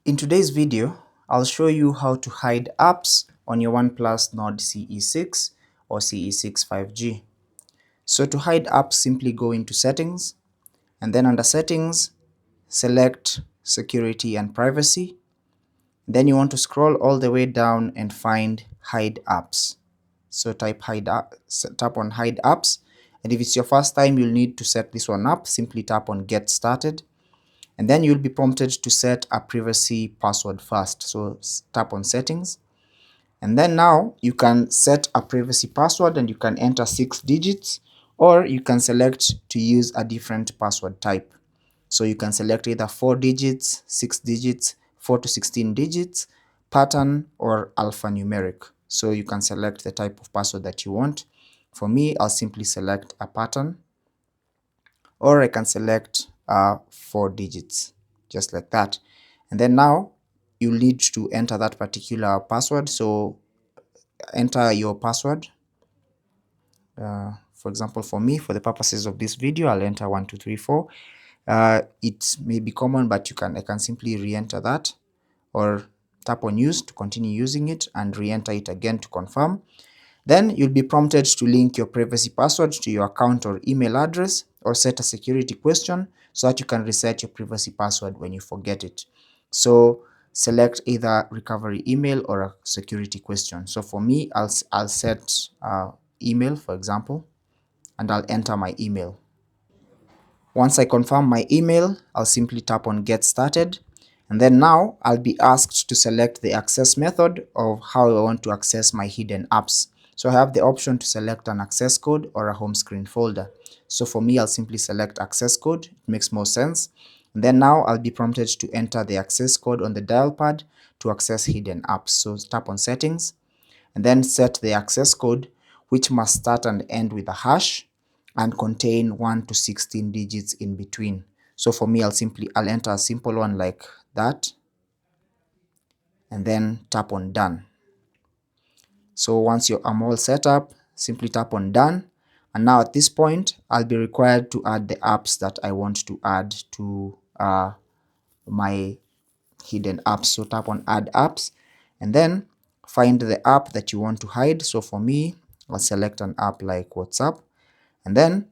In today's video, I'll show you how to hide apps on your OnePlus Nord CE6 or CE6 5G. So to hide apps, simply go into Settings, and then under Settings, select Security and Privacy. Then you want to scroll all the way down and find Hide Apps. So tap on Hide Apps, and if it's your first time, you'll need to set this one up. Simply tap on Get Started. And then you'll be prompted to set a privacy password first. So tap on Settings. And then now you can set a privacy password and you can enter 6 digits, or you can select to use a different password type. So you can select either 4 digits, 6 digits, 4 to 16 digits, pattern, or alphanumeric. So you can select the type of password that you want. For me, I'll simply select a pattern, or I can select 4 digits, just like that. And then now you need to enter that particular password. So enter your password. For example, for me, for the purposes of this video, I'll enter 1234. It may be common, but I can simply re-enter that, or tap on use to continue using it and re-enter it again to confirm. Then you'll be prompted to link your privacy password to your account or email address, or set a security question so that you can reset your privacy password when you forget it. So select either recovery email or a security question. So for me, I'll set email, for example, and I'll enter my email. Once I confirm my email, I'll simply tap on Get Started, and then now I'll be asked to select the access method of how I want to access my hidden apps. So I have the option to select an access code or a home screen folder. So for me, I'll simply select access code. It makes more sense. And then now I'll be prompted to enter the access code on the dial pad to access hidden apps. So tap on Settings, and then set the access code, which must start and end with a hash and contain 1 to 16 digits in between. So for me, I'll enter a simple one like that, and then tap on Done. So once I'm all set up, simply tap on Done. And now at this point, I'll be required to add the apps that I want to add to my hidden apps. So tap on Add Apps, and then find the app that you want to hide. So for me, I'll select an app like WhatsApp, and then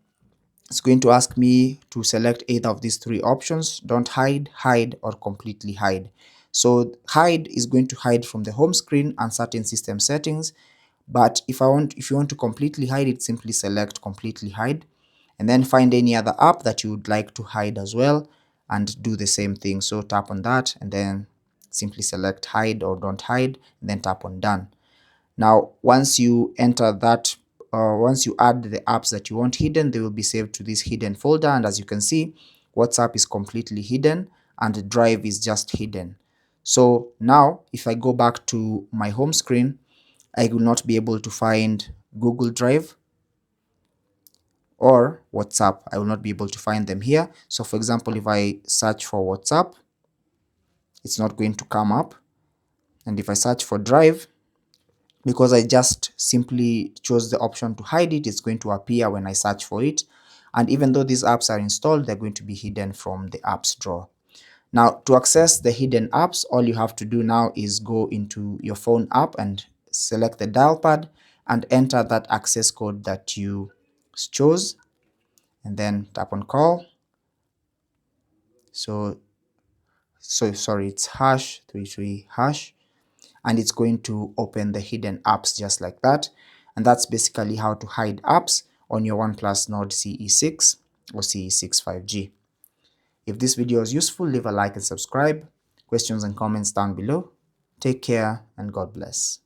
it's going to ask me to select either of these 3 options: don't hide, hide, or completely hide. So hide is going to hide from the home screen and certain system settings, but if you want to completely hide it, simply select completely hide, and then find any other app that you would like to hide as well and do the same thing. So tap on that and then simply select hide or don't hide, and then tap on Done. Now once you enter that, once you add the apps that you want hidden, they will be saved to this hidden folder, and as you can see, WhatsApp is completely hidden and the Drive is just hidden. So now if I go back to my home screen, I will not be able to find Google Drive or WhatsApp. I will not be able to find them here. So for example, if I search for WhatsApp, it's not going to come up, and if I search for Drive, because I just simply chose the option to hide it, it's going to appear when I search for it. And even though these apps are installed, they're going to be hidden from the apps drawer. Now to access the hidden apps, all you have to do now is go into your phone app and select the dial pad and enter that access code that you chose, and then tap on call. So sorry, it's #33#, and it's going to open the hidden apps just like that. And that's basically how to hide apps on your OnePlus Nord CE6 or CE6 5G. If this video was useful, leave a like and subscribe. Questions and comments down below. Take care and God bless.